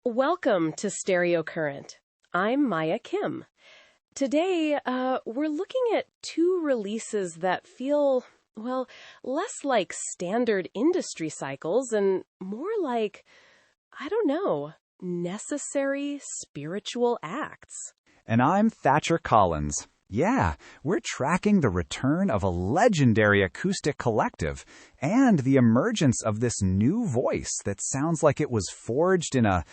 Welcome to Stereo Current. I'm Maya Kim. Today, we're looking at two releases that feel, well, less like standard industry cycles and more like, I don't know, necessary spiritual acts. And I'm Thatcher Collins. Yeah, we're tracking the return of a legendary acoustic collective and the emergence of this new voice that sounds like it was forged in a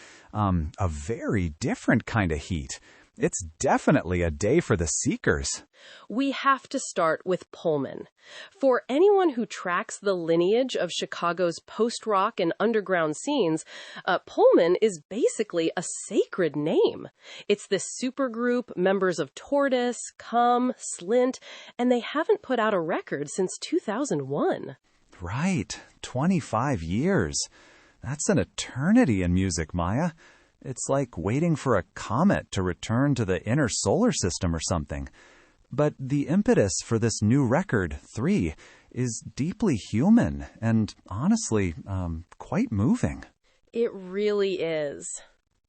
very different kind of heat. It's definitely a day for the seekers. We have to start with Pullman. For anyone who tracks the lineage of Chicago's post-rock and underground scenes, Pullman is basically a sacred name. It's this supergroup, members of Tortoise, Cum, Slint, and they haven't put out a record since 2001. Right, 25 years. That's an eternity in music, Maya. It's like waiting for a comet to return to the inner solar system or something. But the impetus for this new record, 3, is deeply human and, honestly, quite moving. It really is.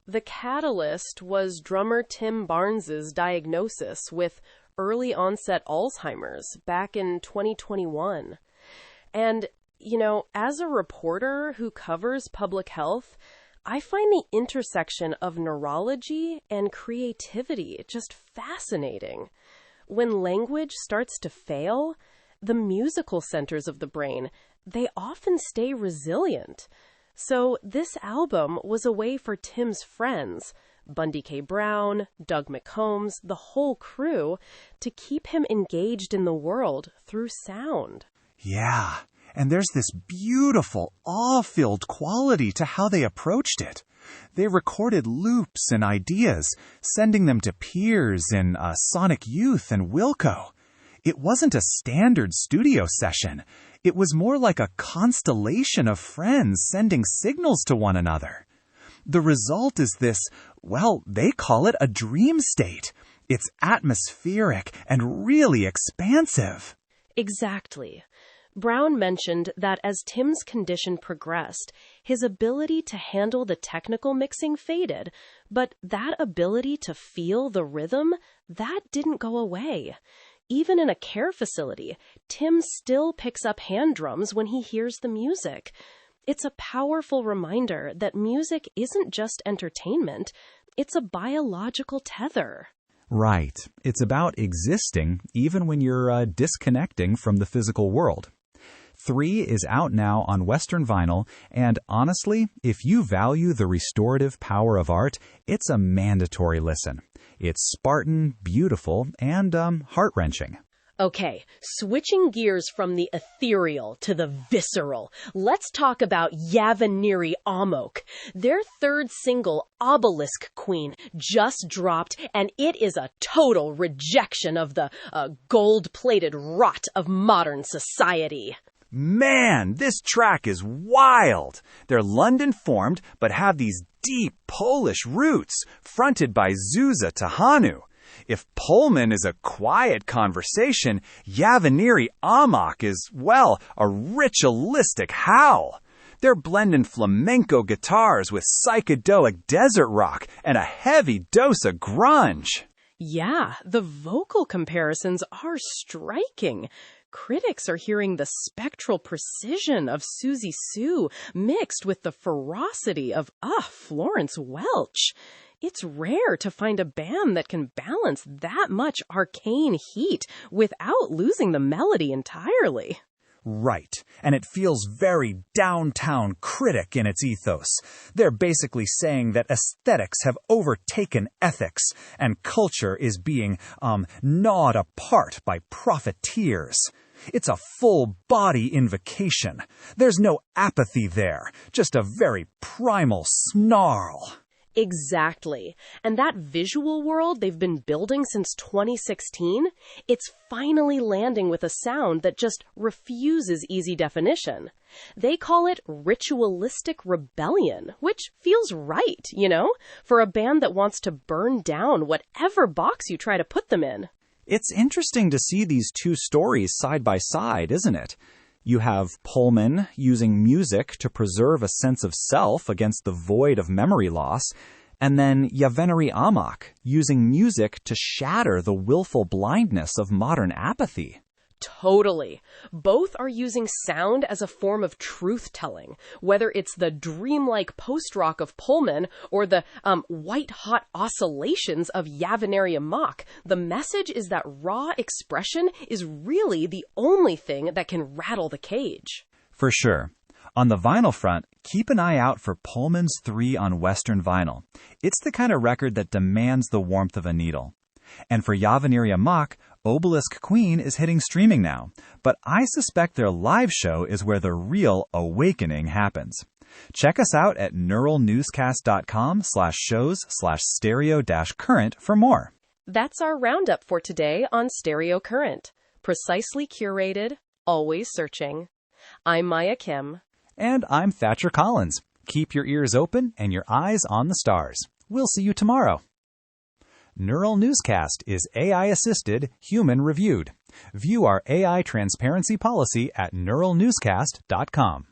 The catalyst was drummer Tim Barnes's diagnosis with early-onset Alzheimer's back in 2021. And, as a reporter who covers public health, I find the intersection of neurology and creativity just fascinating. When language starts to fail, the musical centers of the brain, they often stay resilient. So this album was a way for Tim's friends, Bundy K. Brown, Doug McCombs, the whole crew, to keep him engaged in the world through sound. Yeah. And there's this beautiful, awe-filled quality to how they approached it. They recorded loops and ideas, sending them to peers in Sonic Youth and Wilco. It wasn't a standard studio session. It was more like a constellation of friends sending signals to one another. The result is this, well, they call it a dream state. It's atmospheric and really expansive. Exactly. Brown mentioned that as Tim's condition progressed, his ability to handle the technical mixing faded, but that ability to feel the rhythm, that didn't go away. Even in a care facility, Tim still picks up hand drums when he hears the music. It's a powerful reminder that music isn't just entertainment, it's a biological tether. Right. It's about existing even when you're disconnecting from the physical world. 3 is out now on Western vinyl, and honestly, if you value the restorative power of art, it's a mandatory listen. It's Spartan, beautiful, and heart-wrenching. Okay, switching gears from the ethereal to the visceral, let's talk about Yavenirie Amok. Their third single, Obelisque Queen, just dropped, and it is a total rejection of the gold-plated rot of modern society. Man, this track is wild! They're London-formed, but have these deep Polish roots, fronted by Zuzia Tahanu. If Pullman is a quiet conversation, Yavenirie Amok is, well, a ritualistic howl. They're blending flamenco guitars with psychedelic desert rock and a heavy dose of grunge. Yeah, the vocal comparisons are striking. Critics are hearing the spectral precision of Susie Sue mixed with the ferocity of, Florence Welch. It's rare to find a band that can balance that much arcane heat without losing the melody entirely. Right, and it feels very downtown critic in its ethos. They're basically saying that aesthetics have overtaken ethics, and culture is being, gnawed apart by profiteers. It's a full-body invocation. There's no apathy there, just a very primal snarl. Exactly. And that visual world they've been building since 2016, it's finally landing with a sound that just refuses easy definition. They call it ritualistic rebellion, which feels right, for a band that wants to burn down whatever box you try to put them in. It's interesting to see these two stories side by side, isn't it? You have Pullman using music to preserve a sense of self against the void of memory loss, and then Yavenirie Amok using music to shatter the willful blindness of modern apathy. Totally. Both are using sound as a form of truth-telling, whether it's the dreamlike post-rock of Pullman or the white-hot oscillations of Yavenirie Amok. The message is that raw expression is really the only thing that can rattle the cage. For sure. On the vinyl front, keep an eye out for Pullman's 3 on Western vinyl. It's the kind of record that demands the warmth of a needle. And for Yavenirie Amok, Obelisque Queen is hitting streaming now, but I suspect their live show is where the real awakening happens. Check us out at neuralnewscast.com/shows/stereo-current for more. That's our roundup for today on Stereo Current. Precisely curated, always searching. I'm Maya Kim. And I'm Thatcher Collins. Keep your ears open and your eyes on the stars. We'll see you tomorrow. Neural Newscast is AI-assisted, human-reviewed. View our AI transparency policy at neuralnewscast.com.